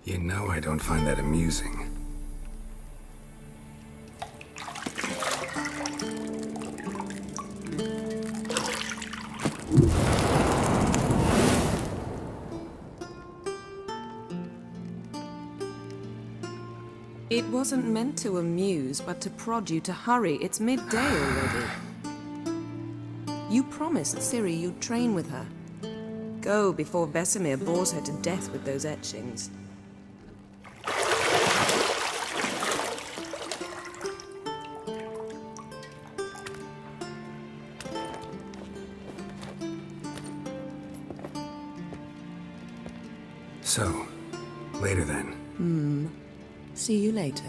You know I don't find that amusing. It wasn't meant to amuse, but to prod you to hurry. It's midday already. You promised Ciri you'd train with her. Go before Vesemir bores her to death with those etchings. So, later then. See you later.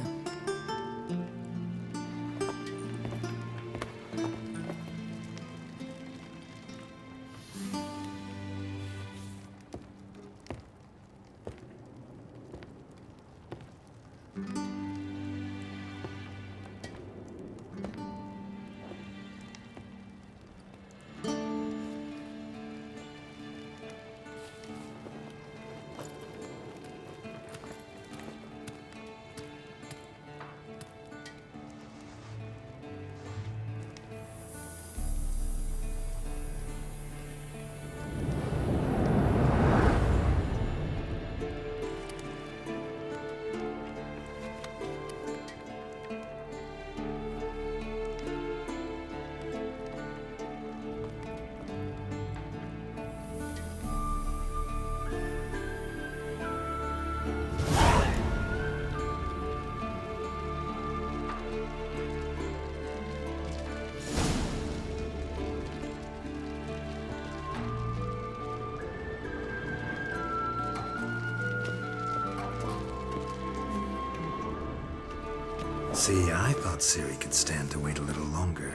See, I thought Ciri could stand to wait a little longer.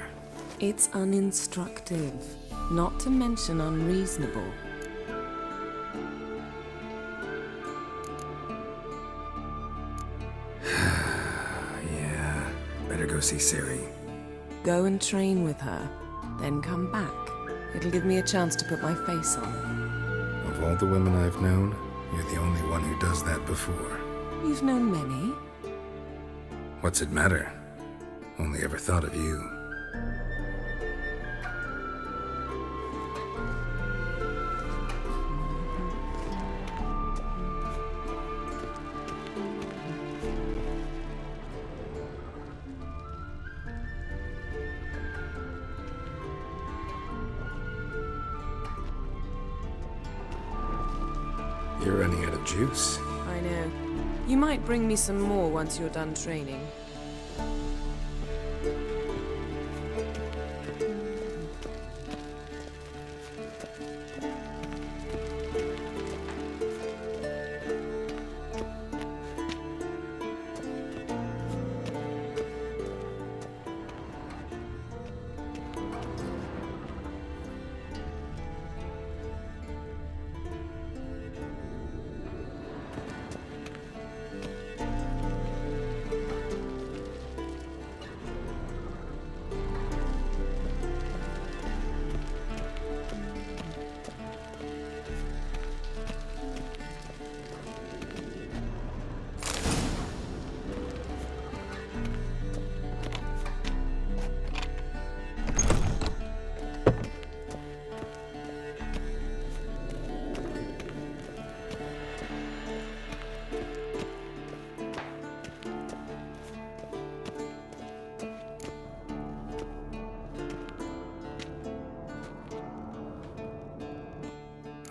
It's uninstructive, not to mention unreasonable. Yeah, better go see Ciri. Go and train with her, then come back. It'll give me a chance to put my face on. Of all the women I've known, you're the only one who does that before. You've known many. What's it matter? Only ever thought of you. You're running out of juice. I know. You might bring me some more once you're done training.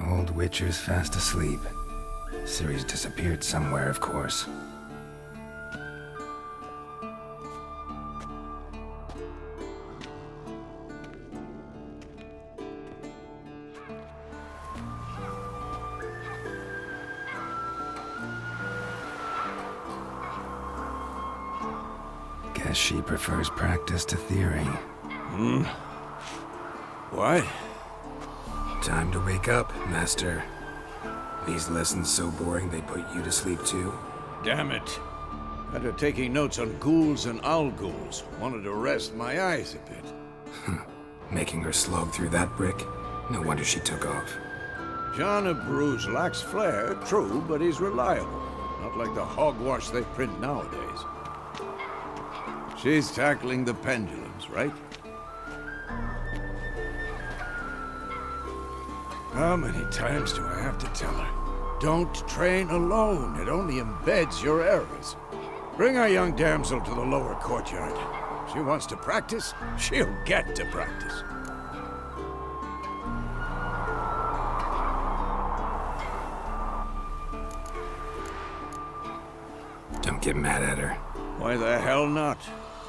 Old Witcher's fast asleep. Ciri's disappeared somewhere, of course. Guess she prefers practice to theory. What? Time to wake up, Master. These lessons so boring they put you to sleep too? Damn it. After taking notes on ghouls and owl-ghouls, wanted to rest my eyes a bit. Making her slog through that brick? No wonder she took off. John of Bruges lacks flair, true, but he's reliable. Not like the hogwash they print nowadays. She's tackling the pendulums, right? How many times do I have to tell her? Don't train alone. It only embeds your errors. Bring our young damsel to the lower courtyard. She wants to practice, she'll get to practice. Don't get mad at her. Why the hell not?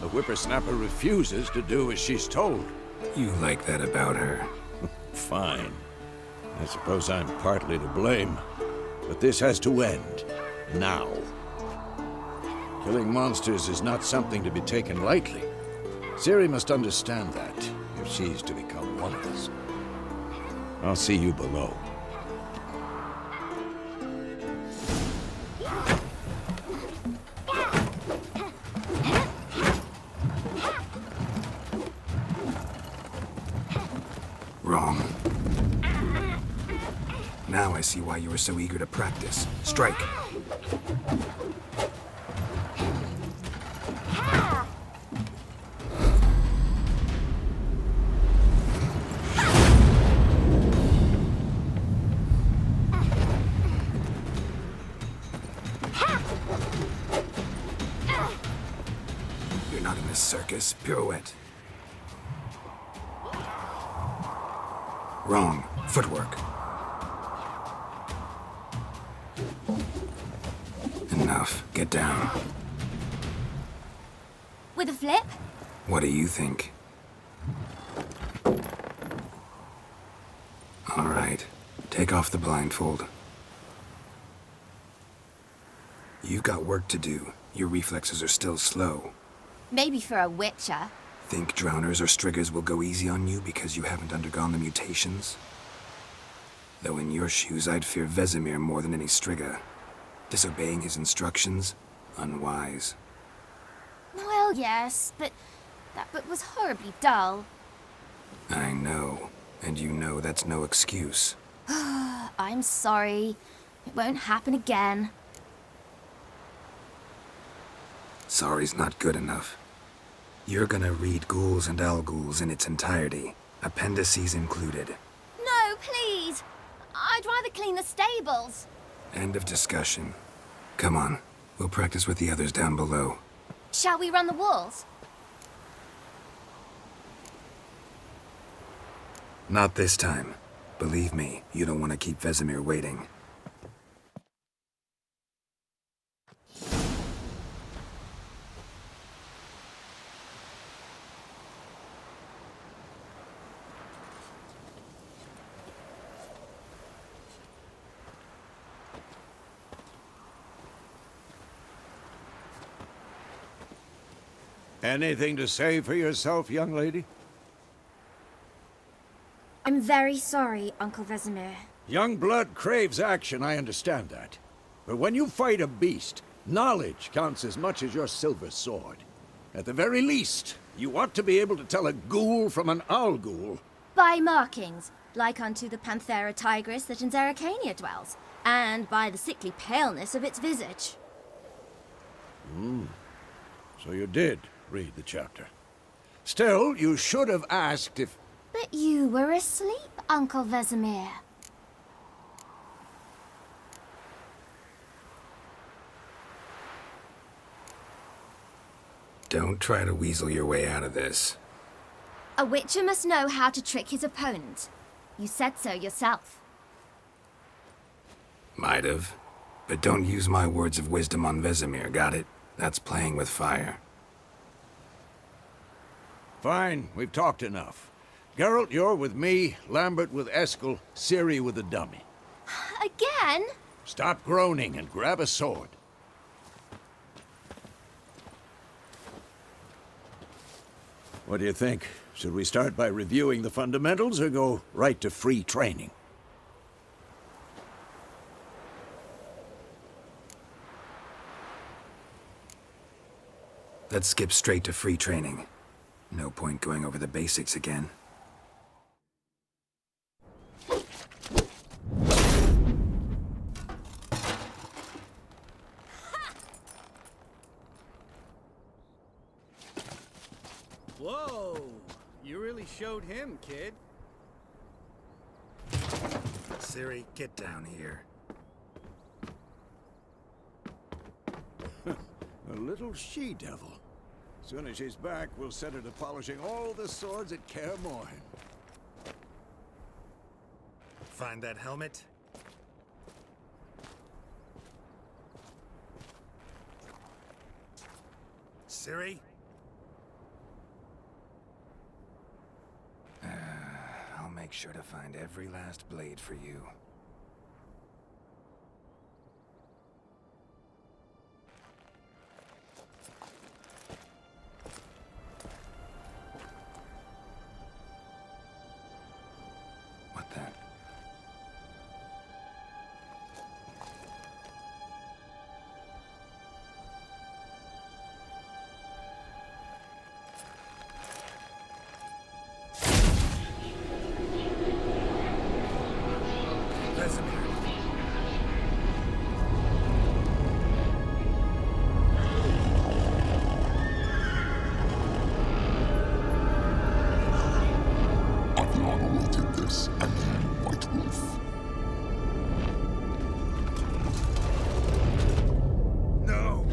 The whippersnapper refuses to do as she's told. You like that about her. Fine. I suppose I'm partly to blame. But this has to end. Now. Killing monsters is not something to be taken lightly. Ciri must understand that, if she's to become one of us. I'll see you below. Wrong. Now I see why you were so eager to practice. Strike. You're not in this circus. Pirouette. Wrong. Footwork. Enough. Get down. With a flip? What do you think? All right. Take off the blindfold. You've got work to do. Your reflexes are still slow. Maybe for a witcher. Think drowners or striggers will go easy on you because you haven't undergone the mutations? Though in your shoes, I'd fear Vesemir more than any strigger. Disobeying his instructions? Unwise. Well, yes, but that book was horribly dull. I know. And you know that's no excuse. I'm sorry. It won't happen again. Sorry's not good enough. You're gonna read Ghouls and Owl-Ghouls in its entirety, appendices included. No, please! I'd rather clean the stables. End of discussion. Come on, we'll practice with the others down below. Shall we run the walls? Not this time. Believe me, you don't want to keep Vesemir waiting. Anything to say for yourself, young lady? I'm very sorry, Uncle Vesemir. Young blood craves action, I understand that. But when you fight a beast, knowledge counts as much as your silver sword. At the very least, you ought to be able to tell a ghoul from an owl-ghoul. By markings, like unto the Panthera tigris that in Zerrikania dwells, and by the sickly paleness of its visage. So you did read the chapter. Still, you should have asked if... But you were asleep, Uncle Vesemir. Don't try to weasel your way out of this. A witcher must know how to trick his opponent. You said so yourself. Might have. But don't use my words of wisdom on Vesemir, got it? That's playing with fire. Fine, we've talked enough. Geralt, you're with me, Lambert with Eskel, Ciri with the dummy. Again? Stop groaning and grab a sword. What do you think? Should we start by reviewing the fundamentals or go right to free training? Let's skip straight to free training. No point going over the basics again. Whoa! You really showed him, kid. Ciri, get down here. A little she-devil. Soon as she's back, we'll set her to polishing all the swords at Kaer Morhen. Find that helmet? Ciri? I'll make sure to find every last blade for you. What the? Adriana will take this, and you, White Wolf. No!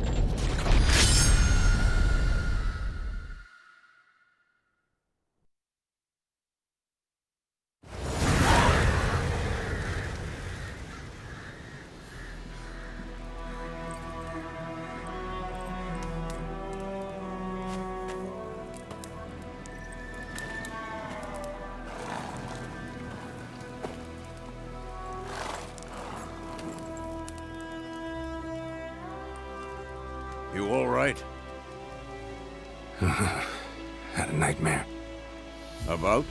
You all right? Had a nightmare. About?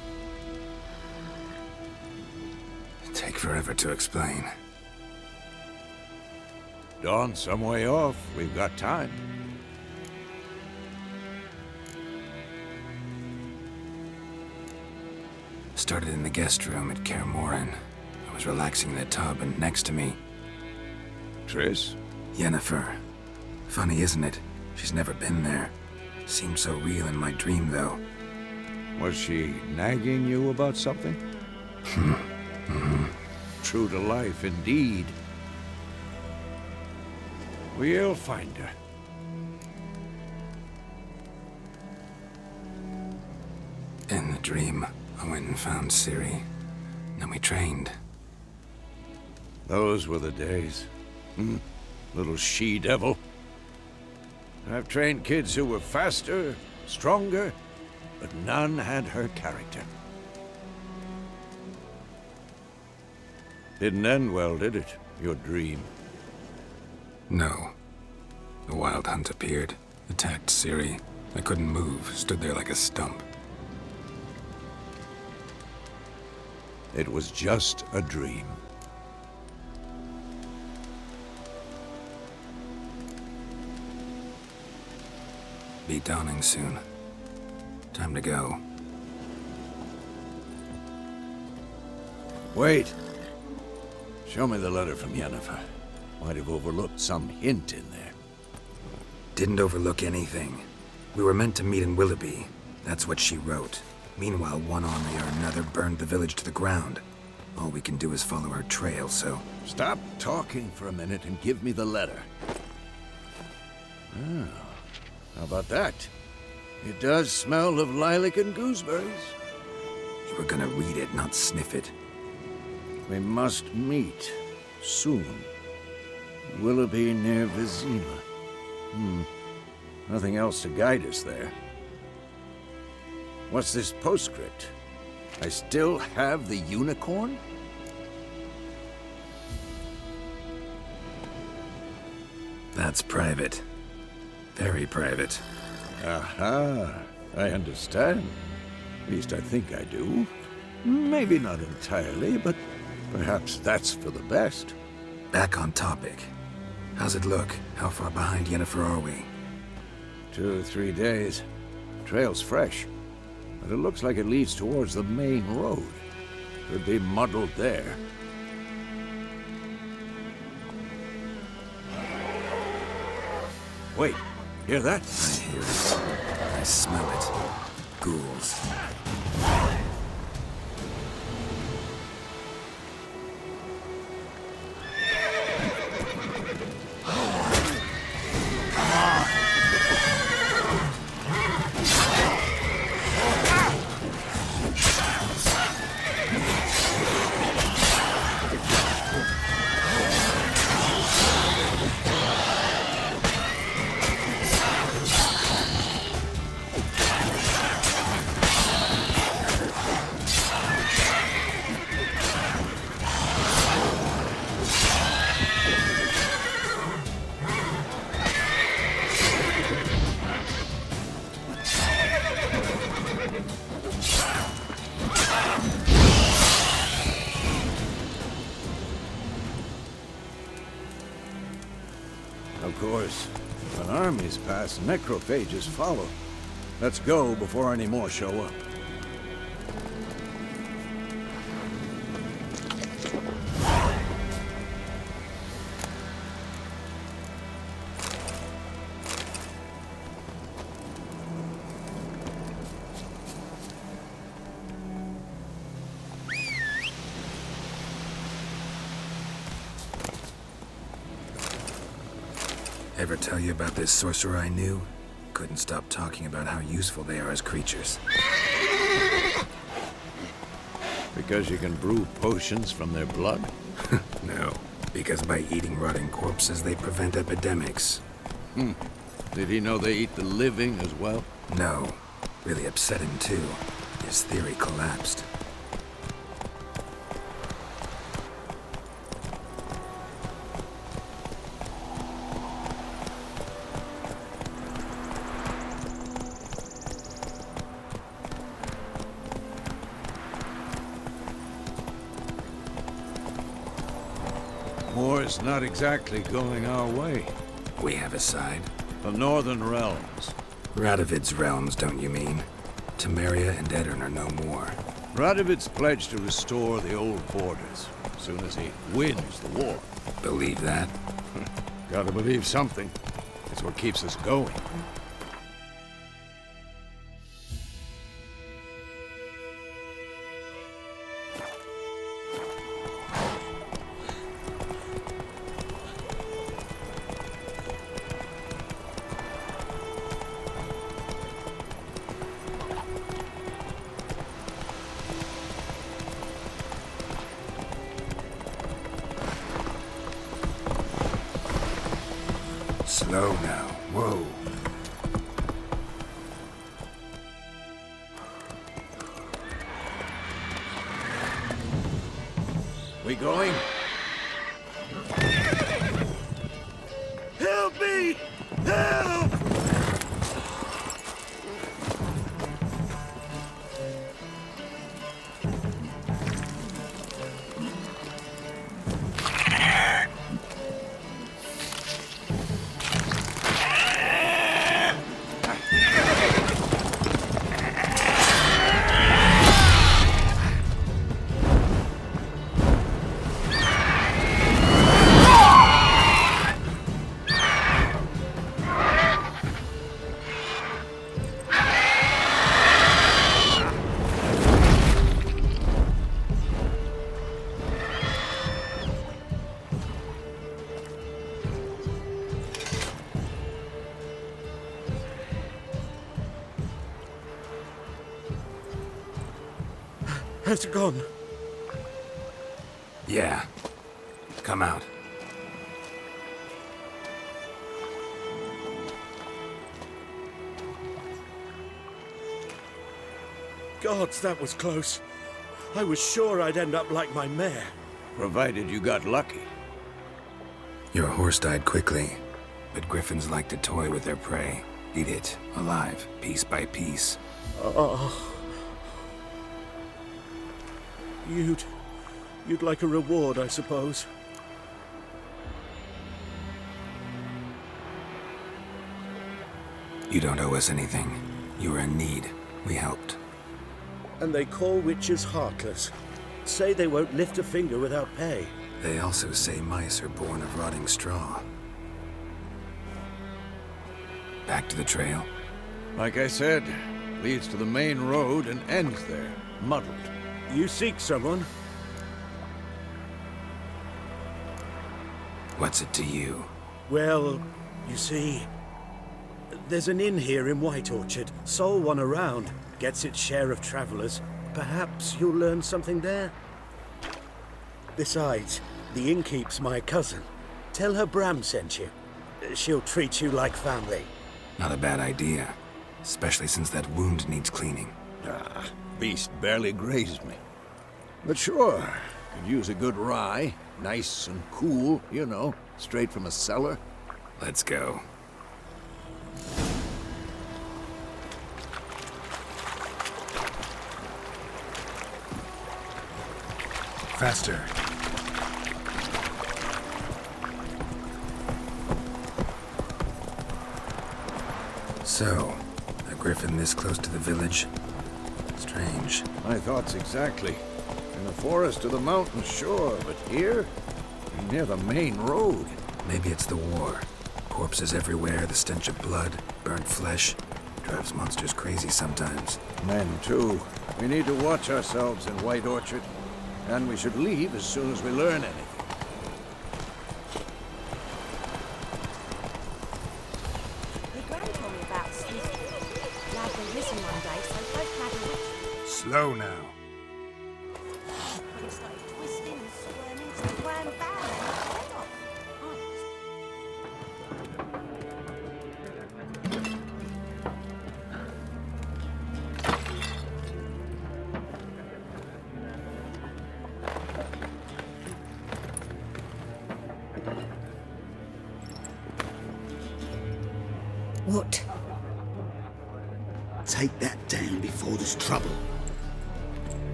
Take forever to explain. Dawn's some way off. We've got time. Started in the guest room at Kaer Morhen. I was relaxing in the tub, and next to me, Triss? Yennefer. Funny, isn't it? She's never been there. Seemed so real in my dream, though. Was she nagging you about something? True to life, indeed. We'll find her. In the dream, I went and found Ciri. Then we trained. Those were the days. Little she-devil. I've trained kids who were faster, stronger, but none had her character. Didn't end well, did it? Your dream? No. The Wild Hunt appeared, attacked Ciri. I couldn't move, stood there like a stump. It was just a dream. Be dawning soon. Time to go. Wait. Show me the letter from Yennefer. Might have overlooked some hint in there. Didn't overlook anything. We were meant to meet in Willoughby. That's what she wrote. Meanwhile, one army or another burned the village to the ground. All we can do is follow her trail, so... Stop talking for a minute and give me the letter. Oh, how about that? It does smell of lilac and gooseberries. You were gonna read it, not sniff it. We must meet soon. Willoughby near Vizima. Nothing else to guide us there. What's this postscript? I still have the unicorn? That's private. Very private. Aha, I understand. At least I think I do. Maybe not entirely, but perhaps that's for the best. Back on topic. How's it look? How far behind Yennefer are we? 2 or 3 days. Trail's fresh, but it looks like it leads towards the main road. Could be muddled there. Wait, hear that? I hear it. I smell it. Ghouls. Of course, when armies pass, necrophages follow. Let's go before any more show up. Ever tell you about this sorcerer I knew? Couldn't stop talking about how useful they are as creatures. Because you can brew potions from their blood? No, because by eating rotting corpses, they prevent epidemics. Did he know they eat the living as well? No, really upset him too. His theory collapsed. War's not exactly going our way. We have a side. The Northern Realms. Radovid's realms, don't you mean? Temeria and Edirn are no more. Radovid's pledged to restore the old borders as soon as he wins the war. Believe that? Gotta believe something. It's what keeps us going. Slow now. Whoa. We going? Help me! Help! Has it gone? Yeah. Come out. Gods, that was close. I was sure I'd end up like my mare. Provided you got lucky. Your horse died quickly, but griffins like to toy with their prey. Eat it, alive, piece by piece. Oh. You'd like a reward, I suppose. You don't owe us anything. You were in need. We helped. And they call witches heartless. Say they won't lift a finger without pay. They also say mice are born of rotting straw. Back to the trail? Like I said, leads to the main road and ends there, muddled. You seek someone? What's it to you? Well, you see, there's an inn here in White Orchard. Sole one around. Gets its share of travelers. Perhaps you'll learn something there? Besides, the innkeep's my cousin. Tell her Bram sent you. She'll treat you like family. Not a bad idea. Especially since that wound needs cleaning. Beast barely grazed me. But sure, could use a good rye. Nice and cool, you know, straight from a cellar. Let's go. Faster. So, a griffin this close to the village? Strange. My thoughts exactly. In the forest or the mountains, sure, but here? Near the main road. Maybe it's the war. Corpses everywhere, the stench of blood, burnt flesh. Drives monsters crazy sometimes. Men, too. We need to watch ourselves in White Orchard. And we should leave as soon as we learn anything. The Gran told me about Swiss. Lad they risen one day, so both had a witch. Slow now. They started twisting and squirming to the Gran bad and knocked their head off. What? Take that down before there's trouble.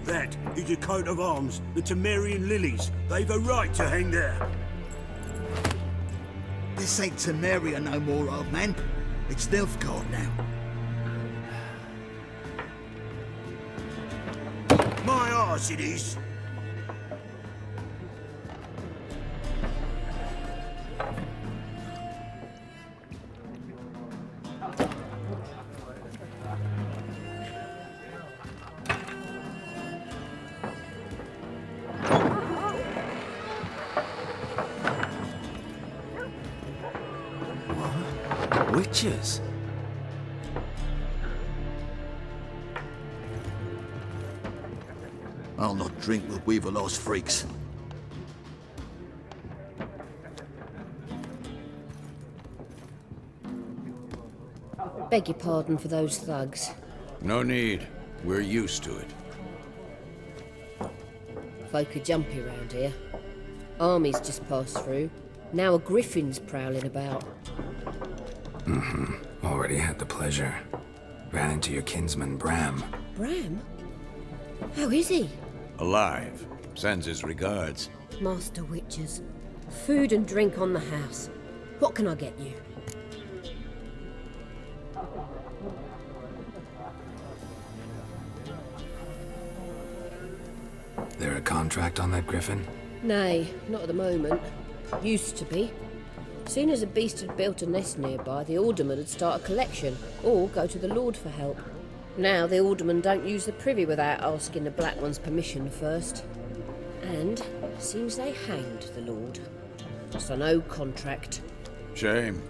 That is a coat of arms, the Temerian lilies. They've a right to hang there. This ain't Temeria no more, old man. It's Nilfgaard now. My arse it is. Witches? I'll not drink with Weaverlaw's freaks. Beg your pardon for those thugs. No need. We're used to it. Folk are jumpy round here. Armies just passed through. Now a griffin's prowling about. Already had the pleasure. Ran into your kinsman, Bram. Bram? How is he? Alive. Sends his regards. Master Witches. Food and drink on the house. What can I get you? There a contract on that griffin? Nay, not at the moment. Used to be. Soon as a beast had built a nest nearby, the alderman would start a collection, or go to the Lord for help. Now the aldermen don't use the privy without asking the Black One's permission first. And seems they hanged the Lord. So no contract. Shame.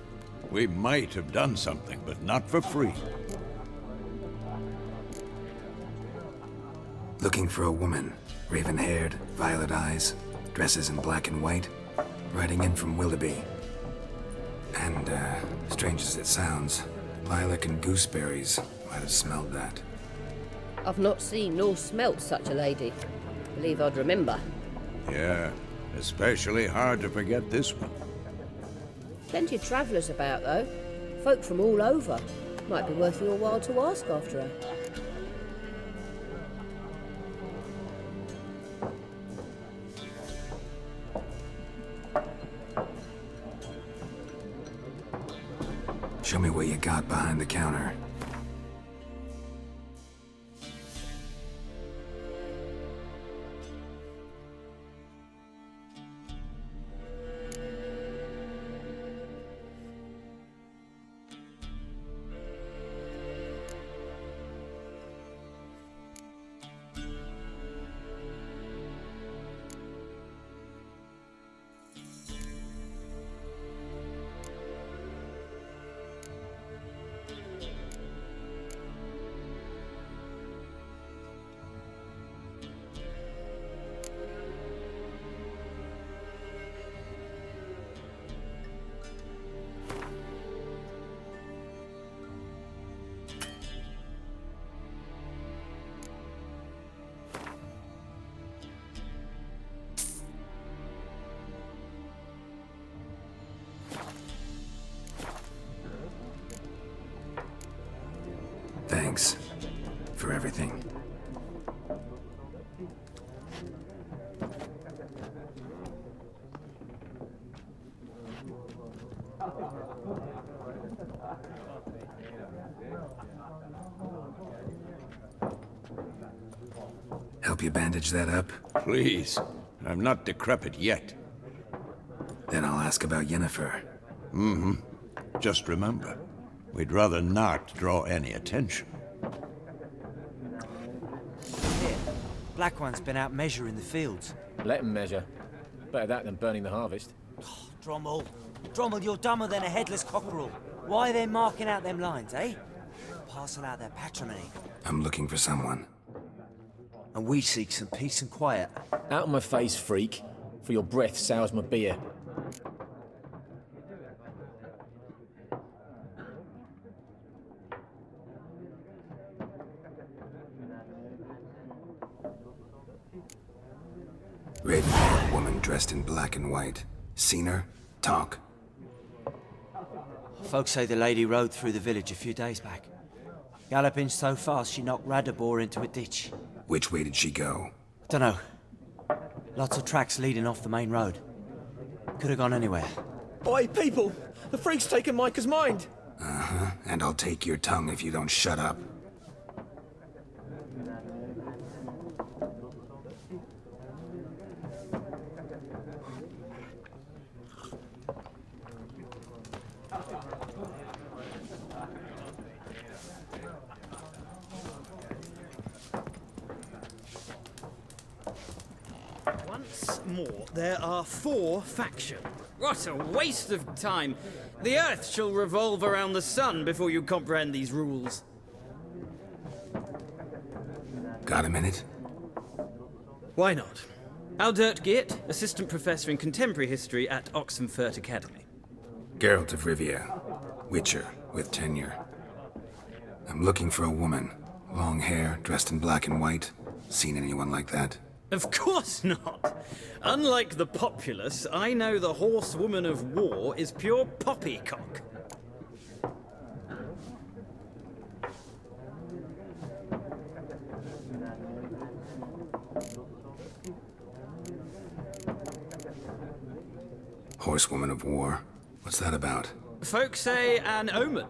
We might have done something, but not for free. Looking for a woman. Raven-haired, violet eyes, dresses in black and white. Riding in from Willoughby. And, strange as it sounds, lilac and gooseberries might have smelled that. I've not seen nor smelt such a lady. Believe I'd remember. Yeah, especially hard to forget this one. Plenty of travellers about, though. Folk from all over. Might be worth your while to ask after her. Show me where you got behind the counter. Thanks for everything. Help you bandage that up? Please. I'm not decrepit yet. Then I'll ask about Yennefer. Just remember, we'd rather not draw any attention. Here, Black One's been out measuring the fields. Let him measure. Better that than burning the harvest. Drommel. Drommel, you're dumber than a headless cockerel. Why are they marking out them lines, eh? Passing out their patrimony. I'm looking for someone. And we seek some peace and quiet. Out of my face, freak. For your breath sours my beer. Raven-haired woman dressed in black and white. Seen her? Talk. Folks say the lady rode through the village a few days back. Galloping so fast she knocked Radabor into a ditch. Which way did she go? Dunno. Lots of tracks leading off the main road. Could have gone anywhere. Oi, people! The freak's taken Micah's mind! Uh-huh. And I'll take your tongue if you don't shut up. Once more, there are 4 factions. What a waste of time! The Earth shall revolve around the sun before you comprehend these rules. Got a minute? Why not? Aldert Geert, Assistant Professor in Contemporary History at Oxenfurt Academy. Geralt of Rivia. Witcher, with tenure. I'm looking for a woman. Long hair, dressed in black and white. Seen anyone like that? Of course not! Unlike the populace, I know the horsewoman of war is pure poppycock. Horsewoman of war? What's that about? Folks say an omen.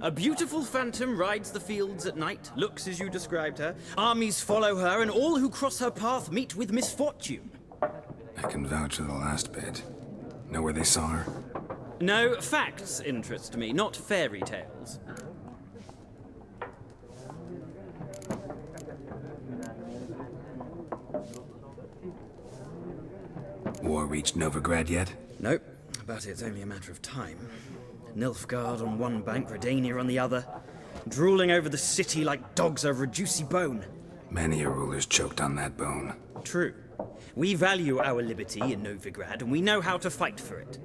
A beautiful phantom rides the fields at night, looks as you described her. Armies follow her, and all who cross her path meet with misfortune. I can vouch for the last bit. Know where they saw her? No, facts interest me, not fairy tales. War reached Novigrad yet? Nope, but it's only a matter of time. Nilfgaard on one bank, Redania on the other, drooling over the city like dogs over a juicy bone. Many a ruler's choked on that bone. True. We value our liberty in Novigrad, and we know how to fight for it.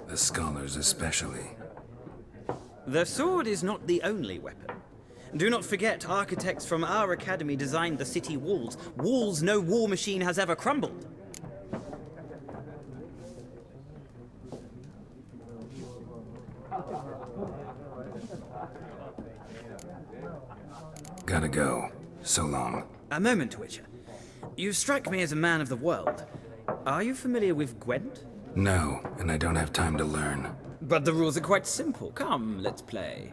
The scholars especially. The sword is not the only weapon. Do not forget, architects from our academy designed the city walls. Walls no war machine has ever crumbled. Gotta go. So long. A moment, Witcher. You strike me as a man of the world. Are you familiar with Gwent? No, and I don't have time to learn. But the rules are quite simple. Come, let's play.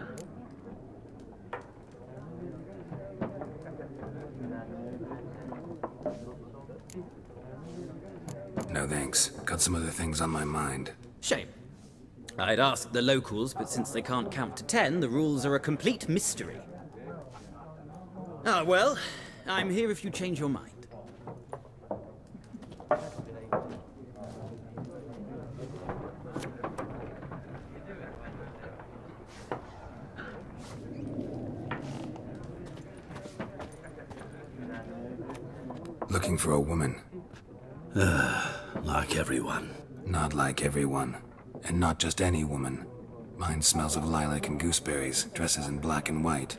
No thanks. Got some other things on my mind. Shame. I'd ask the locals, but since they can't count to 10, the rules are a complete mystery. Ah, well, I'm here if you change your mind. Looking for a woman. Like everyone. Not like everyone. And not just any woman. Mine smells of lilac and gooseberries, dresses in black and white.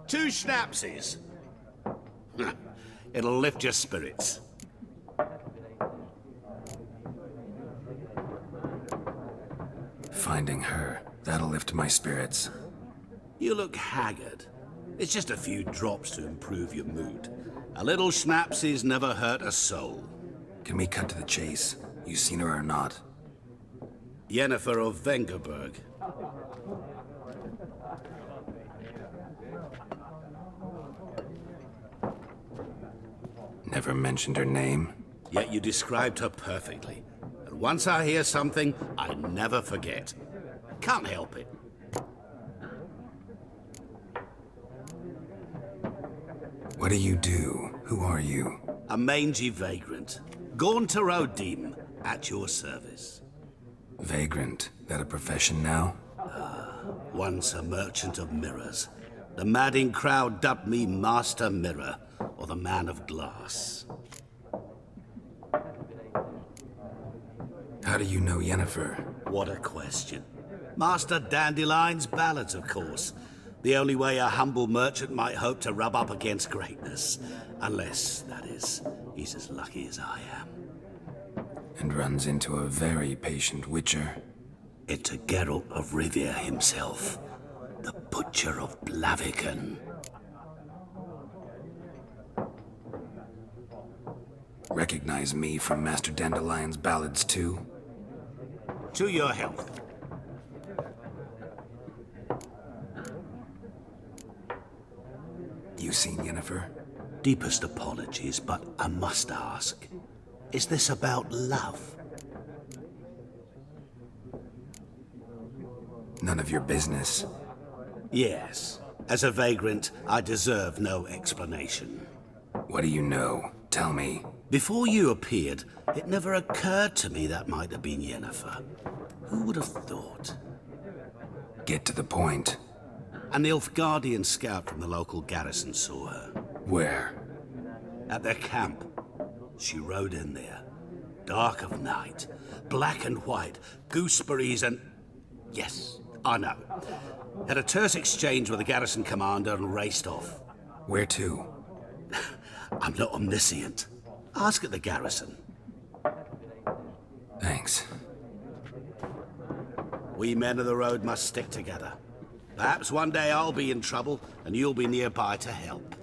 2 schnapsies. It'll lift your spirits. Finding her, that'll lift my spirits. You look haggard. It's just a few drops to improve your mood. A little schnapsies never hurt a soul. Can we cut to the chase? You seen her or not? Yennefer of Vengerberg. Never mentioned her name. Yet you described her perfectly. And once I hear something, I never forget. Can't help it. What do you do? Who are you? A mangy vagrant. Gaunter Odim, at your service. Vagrant. That a profession now? Once a merchant of mirrors. The madding crowd dubbed me Master Mirror, or the Man of Glass. How do you know Yennefer? What a question. Master Dandelion's ballads, of course. The only way a humble merchant might hope to rub up against greatness. Unless, that is, he's as lucky as I am. And runs into a very patient witcher. Into Geralt of Rivia himself. The Butcher of Blaviken. Recognize me from Master Dandelion's ballads too? To your health. You seen Yennefer? Deepest apologies, but I must ask. Is this about love? None of your business. Yes. As a vagrant, I deserve no explanation. What do you know? Tell me. Before you appeared, it never occurred to me that might have been Yennefer. Who would have thought? Get to the point. An Nilfgaardian scout from the local garrison saw her. Where? At their camp. She rode in there. Dark of night. Black and white. Gooseberries and... Yes, I know. Had a terse exchange with the garrison commander and raced off. Where to? I'm not omniscient. Ask at the garrison. Thanks. We men of the road must stick together. Perhaps one day I'll be in trouble and you'll be nearby to help.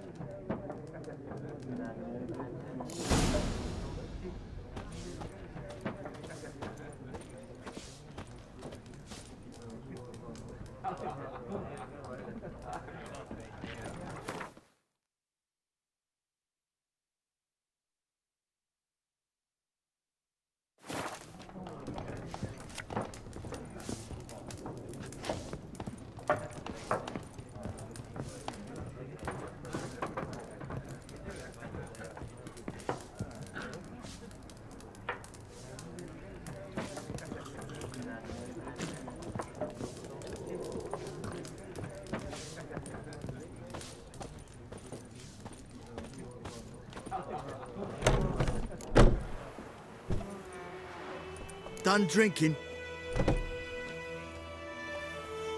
Done drinking?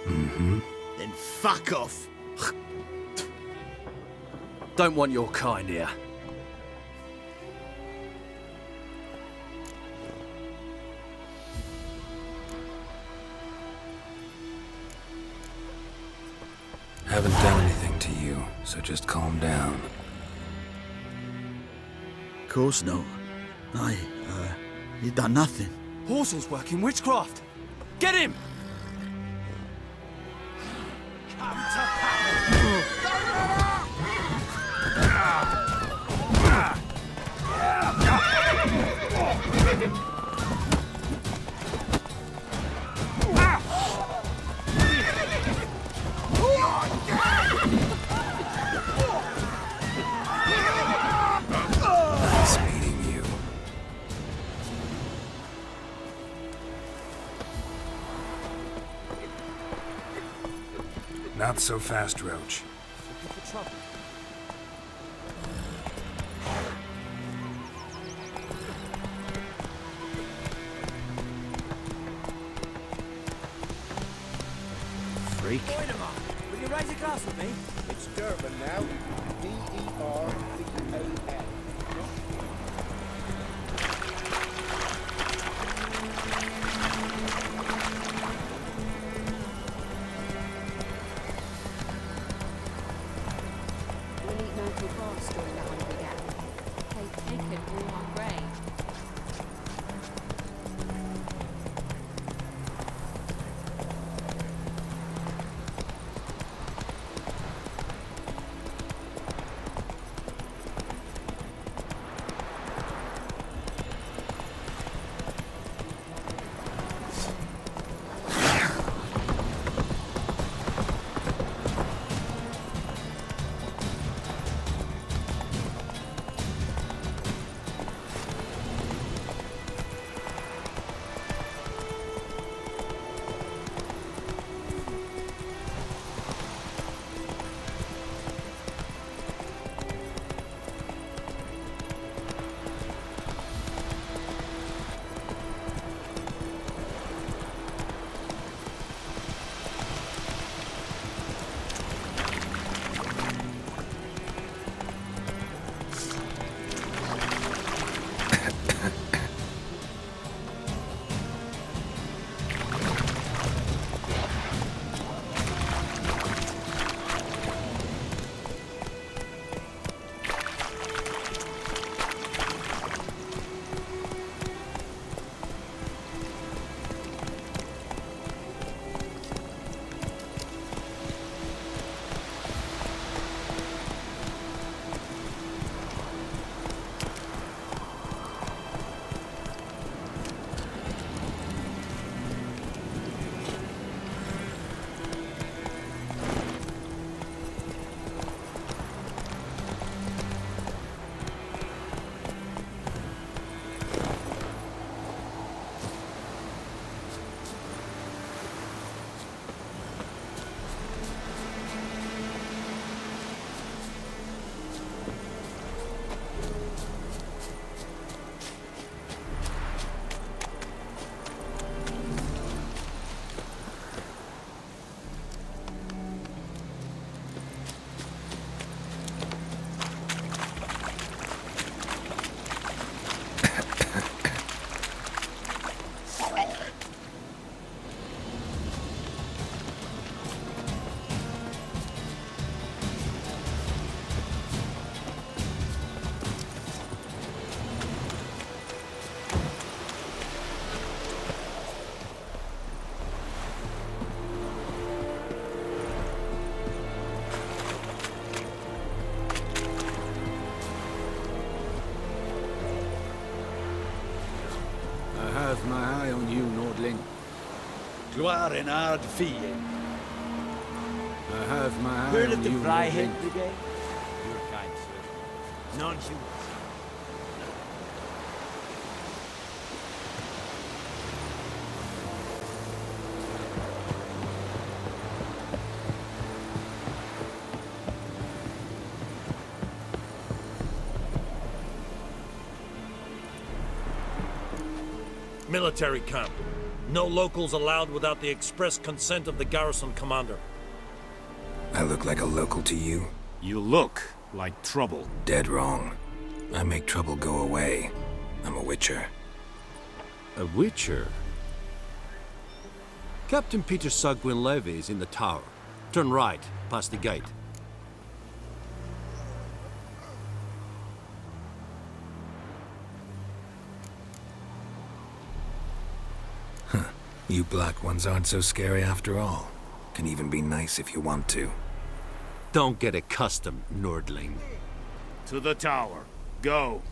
Mm-hmm. Then fuck off. Don't want your kind here. Haven't done anything to you, so just calm down. Course not. You done nothing. Horsel's working witchcraft. Get him! Nice meeting you. Not so fast, Roach. Freak. Will you raise a glass with me? It's Durban now. D-E-R-B-A-N. We'll eat local grass during the hungry gap. They've taken all our grain. Have my eye on you, Nordling. Gloire en ard fie. I have my eye Heard on of the you, Flyhead Nordling. Brigade? Your kind, sir. Non-human. Military camp. No locals allowed without the express consent of the garrison commander. I look like a local to you? You look like trouble. Dead wrong. I make trouble go away. I'm a witcher. A witcher? Captain Peter Sugwin Levy is in the tower. Turn right, past the gate. You black ones aren't so scary after all. Can even be nice if you want to. Don't get accustomed, Nordling. To the tower. Go.